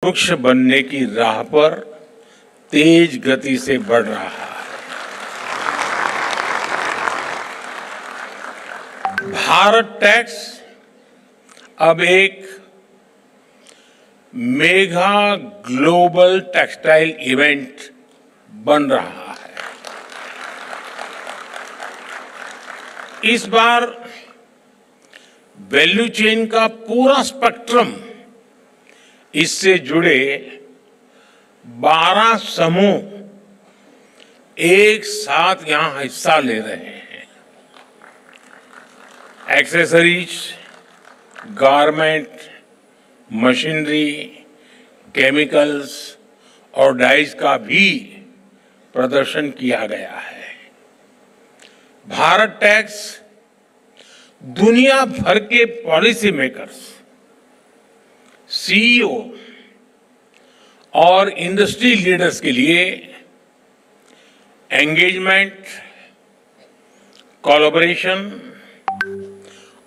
वृक्ष बनने की राह पर तेज गति से बढ़ रहा है। भारत टैक्स अब एक मेगा ग्लोबल टेक्सटाइल इवेंट बन रहा है। इस बार वैल्यू चेन का पूरा स्पेक्ट्रम, इससे जुड़े 12 समूह एक साथ यहां हिस्सा ले रहे हैं। एक्सेसरीज, गारमेंट, मशीनरी, केमिकल्स और डाइज का भी प्रदर्शन किया गया है। भारत टैक्स दुनिया भर के पॉलिसी मेकर्स, सीईओ और इंडस्ट्री लीडर्स के लिए एंगेजमेंट, कोलैबोरेशन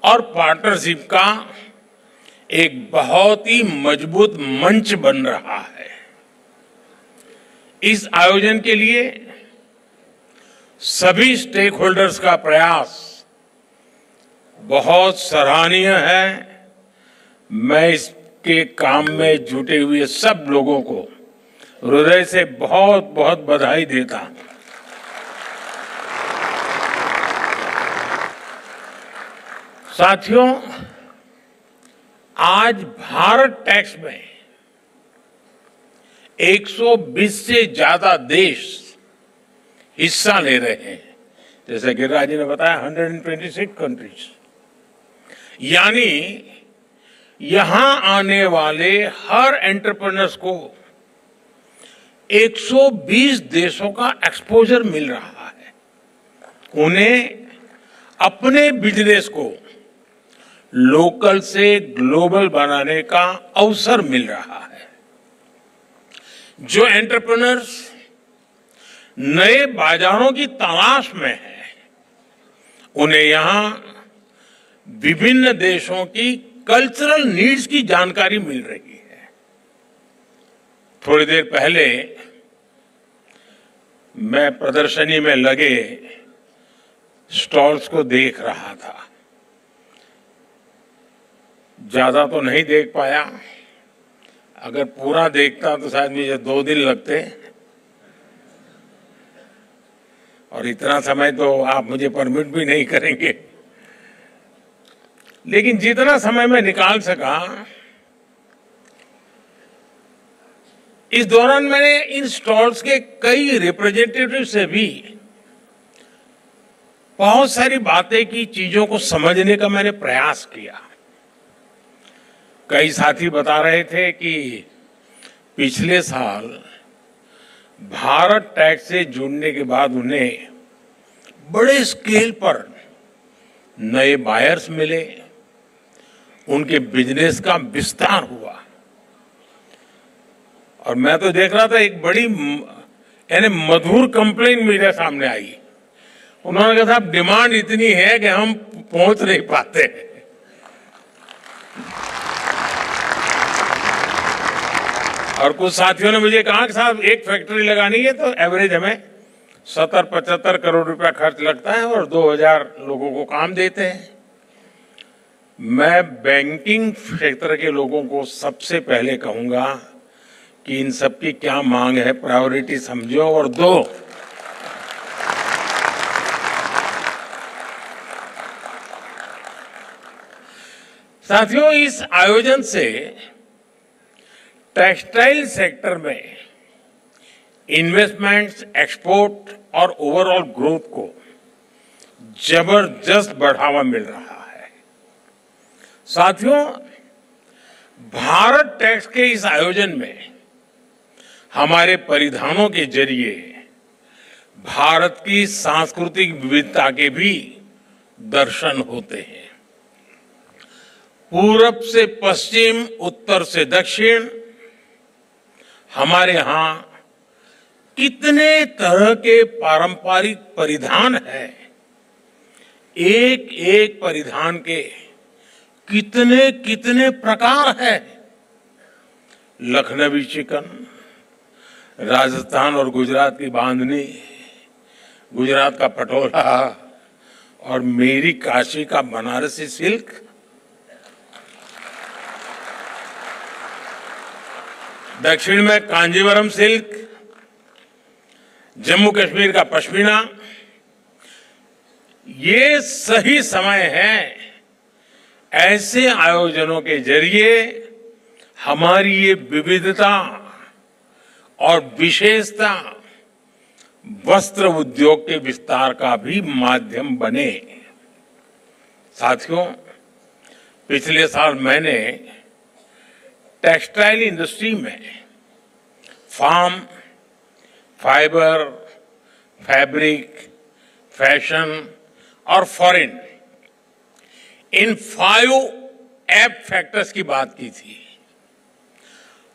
और पार्टनरशिप का एक बहुत ही मजबूत मंच बन रहा है। इस आयोजन के लिए सभी स्टेक होल्डर्स का प्रयास बहुत सराहनीय है। मैं इसके काम में जुटे हुए सब लोगों को हृदय से बहुत बहुत बधाई देता हूं। साथियों, आज भारत टैक्स में 120 से ज्यादा देश हिस्सा ले रहे हैं। जैसे गिरिराज जी ने बताया, 126 कंट्रीज, यानी यहां आने वाले हर एंटरप्रेन्योर्स को 120 देशों का एक्सपोजर मिल रहा है। उन्हें अपने बिजनेस को लोकल से ग्लोबल बनाने का अवसर मिल रहा है। जो एंटरप्रेन्योर्स नए बाजारों की तलाश में हैं, उन्हें यहां विभिन्न देशों की कल्चरल नीड्स की जानकारी मिल रही है। थोड़ी देर पहले मैं प्रदर्शनी में लगे स्टॉल्स को देख रहा था। ज्यादा तो नहीं देख पाया, अगर पूरा देखता तो शायद मुझे 2 दिन लगते, और इतना समय तो आप मुझे परमिट भी नहीं करेंगे। लेकिन जितना समय मैं निकाल सका, इस दौरान मैंने इन स्टॉल्स के कई रिप्रेजेंटेटिव से भी बहुत सारी बातें की, चीजों को समझने का मैंने प्रयास किया। कई साथी बता रहे थे कि पिछले साल भारत टैक्स से जुड़ने के बाद उन्हें बड़े स्केल पर नए बायर्स मिले, उनके बिजनेस का विस्तार हुआ। और मैं तो देख रहा था, एक बड़ी यानी मधुर कंप्लेन मेरे सामने आई। उन्होंने कहा, साहब डिमांड इतनी है कि हम पहुंच नहीं पाते। और कुछ साथियों ने मुझे कहा कि साहब एक फैक्ट्री लगानी है तो एवरेज हमें 70-75 करोड़ रुपया खर्च लगता है और 2000 लोगों को काम देते हैं। मैं बैंकिंग क्षेत्र के लोगों को सबसे पहले कहूंगा कि इन सब की क्या मांग है, प्रायोरिटी समझो और दो। साथियों, इस आयोजन से टेक्सटाइल सेक्टर में इन्वेस्टमेंट्स, एक्सपोर्ट और ओवरऑल ग्रोथ को जबरदस्त बढ़ावा मिल रहा है। साथियों, भारत टैक्स के इस आयोजन में हमारे परिधानों के जरिए भारत की सांस्कृतिक विविधता के भी दर्शन होते हैं। पूरब से पश्चिम, उत्तर से दक्षिण, हमारे यहां कितने तरह के पारंपरिक परिधान हैं। एक एक परिधान के कितने कितने प्रकार हैं। लखनवी चिकन, राजस्थान और गुजरात की बांधनी, गुजरात का पटोला और मेरी काशी का बनारसी सिल्क, दक्षिण में कांजीवरम सिल्क, जम्मू कश्मीर का पश्मीना। ये सही समय है ऐसे आयोजनों के जरिए हमारी ये विविधता और विशेषता वस्त्र उद्योग के विस्तार का भी माध्यम बने। साथियों, पिछले साल मैंने टेक्सटाइल इंडस्ट्री में फार्म, फाइबर, फैब्रिक, फैशन और फॉरेन, इन 5 एफ फैक्टर्स की बात की थी।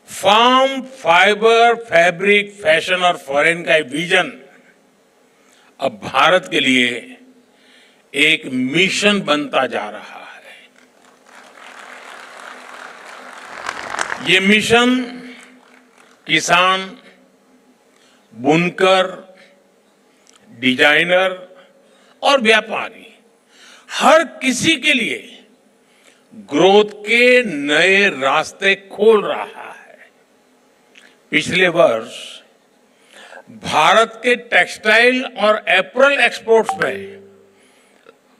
फार्म, फाइबर, फैब्रिक, फैशन और फॉरेन का विजन अब भारत के लिए एक मिशन बनता जा रहा है। ये मिशन किसान, बुनकर, डिजाइनर और व्यापारी, हर किसी के लिए ग्रोथ के नए रास्ते खोल रहा है। पिछले वर्ष भारत के टेक्सटाइल और एपरल एक्सपोर्ट्स में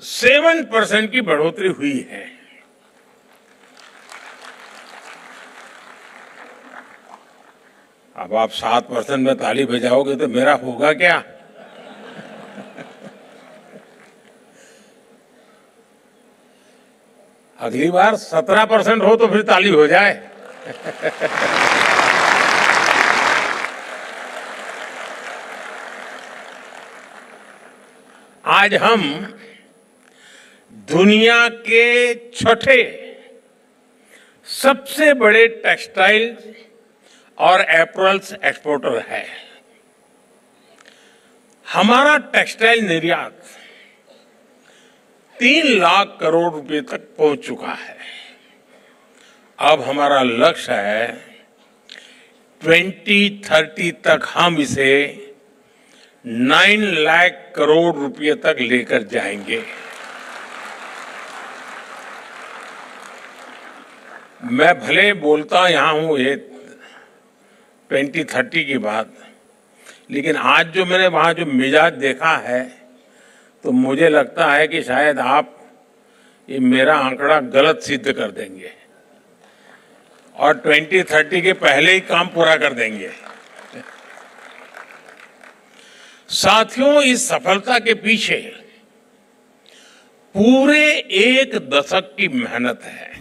7% की बढ़ोतरी हुई है। अब आप 7% में ताली बजाओगे तो मेरा होगा क्या? अगली बार 17% हो तो फिर ताली हो जाए। आज हम दुनिया के छठे सबसे बड़े टेक्सटाइल और एपरल्स एक्सपोर्टर है। हमारा टेक्सटाइल निर्यात 3 लाख करोड़ रुपए तक पहुंच चुका है। अब हमारा लक्ष्य है 2030 तक हम इसे 9 लाख करोड़ रुपए तक लेकर जाएंगे। मैं भले बोलता यहां हूं ये 2030 की बात, लेकिन आज जो मैंने वहां जो मिजाज देखा है तो मुझे लगता है कि शायद आप ये मेरा आंकड़ा गलत सिद्ध कर देंगे और 2030 के पहले ही काम पूरा कर देंगे। साथियों, इस सफलता के पीछे पूरे 1 दशक की मेहनत है।